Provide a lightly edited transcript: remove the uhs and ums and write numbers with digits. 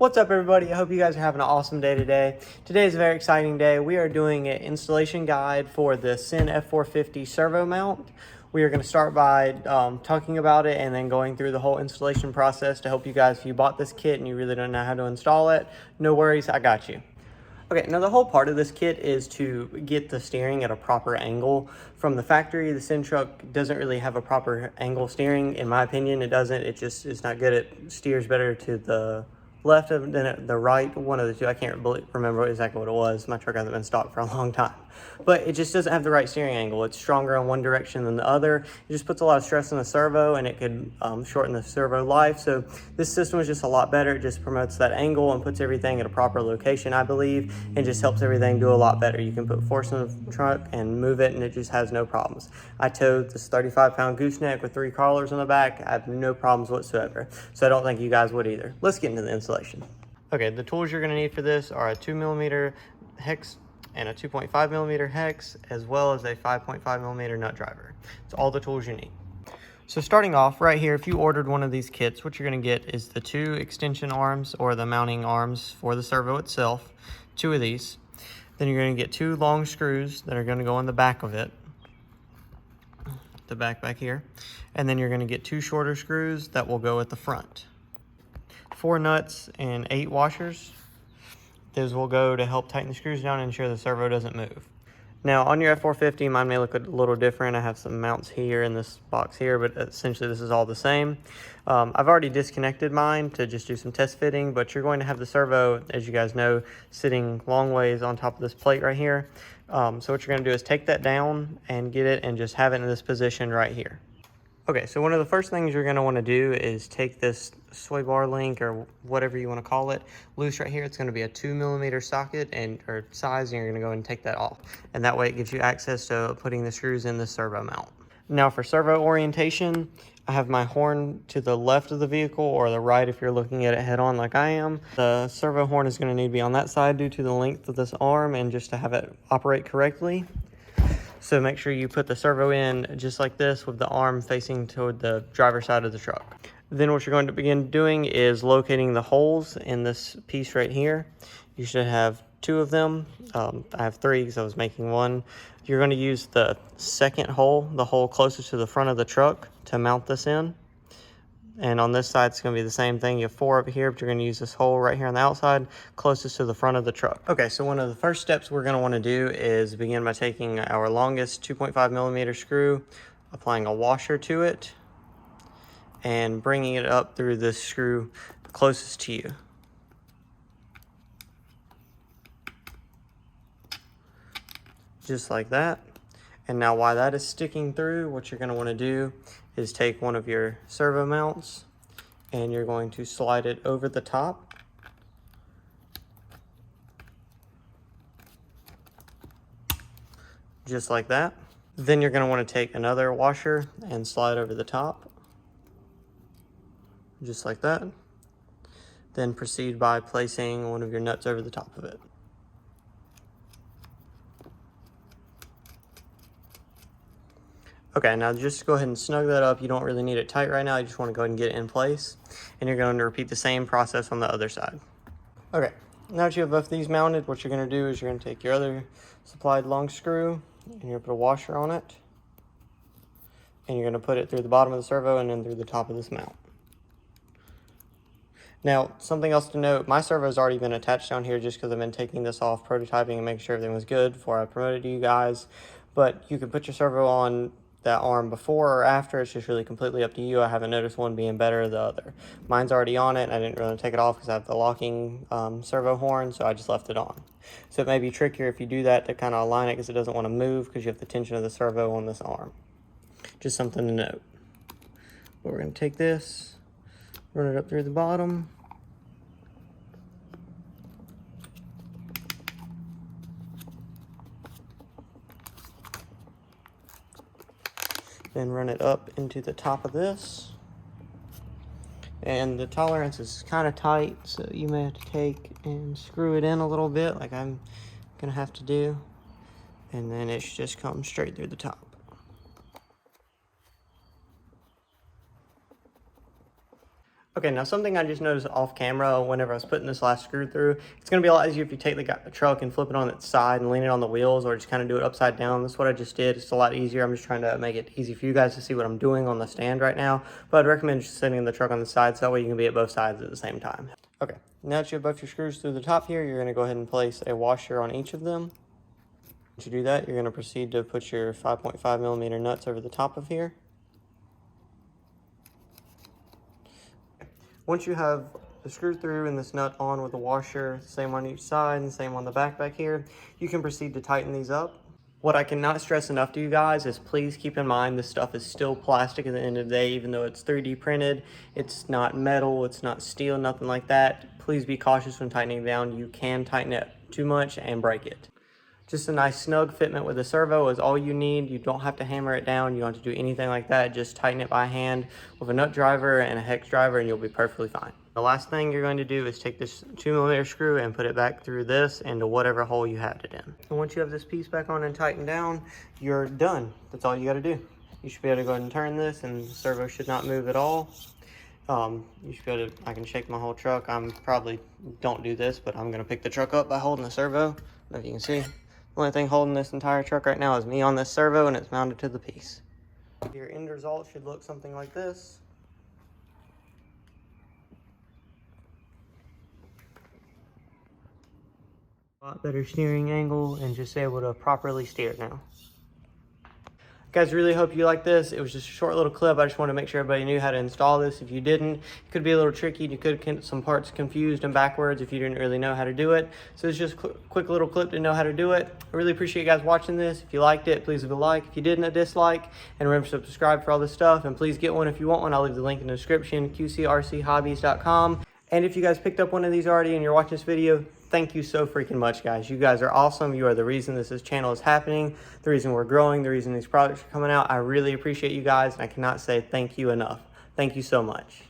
What's up, everybody? I hope you guys are having an awesome day today. Today is a very exciting day. We are doing an installation guide for the CEN F-450 servo mount. We are going to start by talking about it and then going through the whole installation process to help you guys. If you bought this kit and you really don't know how to install it, no worries, I got you. Okay, now the whole part of this kit is to get the steering at a proper angle. From the factory, the CEN truck doesn't really have a proper angle steering. In my opinion, it doesn't. It just is not good. It steers better to the left than the right, one of the two. I can't remember exactly what it was. My truck hasn't been stocked for a long time. But it just doesn't have the right steering angle. It's stronger in one direction than the other. It just puts a lot of stress on the servo, and it could shorten the servo life. So this system is just a lot better. It just promotes that angle and puts everything at a proper location, I believe, and just helps everything do a lot better. You can put force in the truck and move it, and it just has no problems. I towed this 35-pound gooseneck with 3 crawlers on the back. I have no problems whatsoever. So I don't think you guys would either. Let's get into the installation. Okay, the tools you're going to need for this are a 2mm hex and a 2.5mm hex, as well as a 5.5mm nut driver. It's all the tools you need. So starting off right here, if you ordered one of these kits, what you're going to get is the 2 extension arms, or the mounting arms for the servo itself, 2 of these. Then you're going to get 2 long screws that are going to go in the back of it, the back here. And then you're going to get 2 shorter screws that will go at the front. 4 nuts and 8 washers. Those will go to help tighten the screws down and ensure the servo doesn't move. Now on your F-450, mine may look a little different. I have some mounts here in this box here, but essentially this is all the same. I've already disconnected mine to just do some test fitting, but you're going to have the servo, as you guys know, sitting long ways on top of this plate right here. So what you're going to do is take that down and get it and just have it in this position right here. Okay, so one of the first things you're going to want to do is take this sway bar link, or whatever you want to call it, loose right here. It's going to be a 2mm socket or size, and you're going to go and take that off. And that way it gives you access to putting the screws in the servo mount. Now for servo orientation, I have my horn to the left of the vehicle, or the right if you're looking at it head on like I am. The servo horn is going to need to be on that side due to the length of this arm and just to have it operate correctly. So make sure you put the servo in just like this, with the arm facing toward the driver's side of the truck. Then what you're going to begin doing is locating the holes in this piece right here. You should have 2 of them. I have 3 because I was making 1. You're going to use the second hole, the hole closest to the front of the truck, to mount this in. And on this side, it's going to be the same thing. You have 4 over here, but you're going to use this hole right here on the outside, closest to the front of the truck. Okay, so one of the first steps we're going to want to do is begin by taking our longest 2.5mm screw, applying a washer to it, and bringing it up through this screw closest to you. Just like that. And now while that is sticking through, what you're going to want to do is take one of your servo mounts, and you're going to slide it over the top. Just like that. Then you're going to want to take another washer and slide over the top. Just like that. Then proceed by placing one of your nuts over the top of it. Okay, now just go ahead and snug that up. You don't really need it tight right now. You just want to go ahead and get it in place. And you're going to repeat the same process on the other side. Okay, now that you have both these mounted, what you're going to do is you're going to take your other supplied long screw, and you're going to put a washer on it. And you're going to put it through the bottom of the servo and then through the top of this mount. Now, something else to note, my servo has already been attached down here just because I've been taking this off, prototyping, and making sure everything was good before I promoted it to you guys. But you can put your servo on that arm before or after. It's just really completely up to you. I haven't noticed one being better than the other. Mine's already on it, and I didn't really take it off because I have the locking servo horn, so I just left it on. So it may be trickier if you do that to kind of align it, because it doesn't want to move because you have the tension of the servo on this arm. Just something to note. But we're going to take this, run it up through the bottom. Then run it up into the top of this. And the tolerance is kind of tight, so you may have to take and screw it in a little bit, like I'm gonna have to do. And then it should just come straight through the top. Okay, now something I just noticed off camera whenever I was putting this last screw through, it's going to be a lot easier if you take the truck and flip it on its side and lean it on the wheels, or just kind of do it upside down. That's what I just did. It's a lot easier. I'm just trying to make it easy for you guys to see what I'm doing on the stand right now. But I'd recommend just sitting the truck on the side so that way you can be at both sides at the same time. Okay, now that you have both your screws through the top here, you're going to go ahead and place a washer on each of them. Once you do that, you're going to proceed to put your 5.5 millimeter nuts over the top of here. Once you have the screw through and this nut on with the washer, same on each side and same on the back here, you can proceed to tighten these up. What I cannot stress enough to you guys is please keep in mind this stuff is still plastic at the end of the day, even though it's 3D printed. It's not metal, it's not steel, nothing like that. Please be cautious when tightening it down. You can tighten it too much and break it. Just a nice snug fitment with a servo is all you need. You don't have to hammer it down. You don't have to do anything like that. Just tighten it by hand with a nut driver and a hex driver and you'll be perfectly fine. The last thing you're going to do is take this 2mm screw and put it back through this into whatever hole you have it in. And once you have this piece back on and tightened down, you're done. That's all you got to do. You should be able to go ahead and turn this and the servo should not move at all. You should be able to, I can shake my whole truck. I'm probably don't do this, but I'm going to pick the truck up by holding the servo. I don't know if you can see. The only thing holding this entire truck right now is me on this servo and it's mounted to the piece. Your end result should look something like this. A lot better steering angle and just able to properly steer now. Guys, really hope you like this. It was just a short little clip. I just wanted to make sure everybody knew how to install this. If you didn't, it could be a little tricky. You could get some parts confused and backwards if you didn't really know how to do it. So it's just a quick little clip to know how to do it. I really appreciate you guys watching this. If you liked it, please leave a like. If you didn't, a dislike. And remember to subscribe for all this stuff. And please get one if you want one. I'll leave the link in the description, QCRCHobbies.com. And if you guys picked up one of these already and you're watching this video, thank you so freaking much, guys. You guys are awesome. You are the reason this channel is happening, the reason we're growing, the reason these products are coming out. I really appreciate you guys, and I cannot say thank you enough. Thank you so much.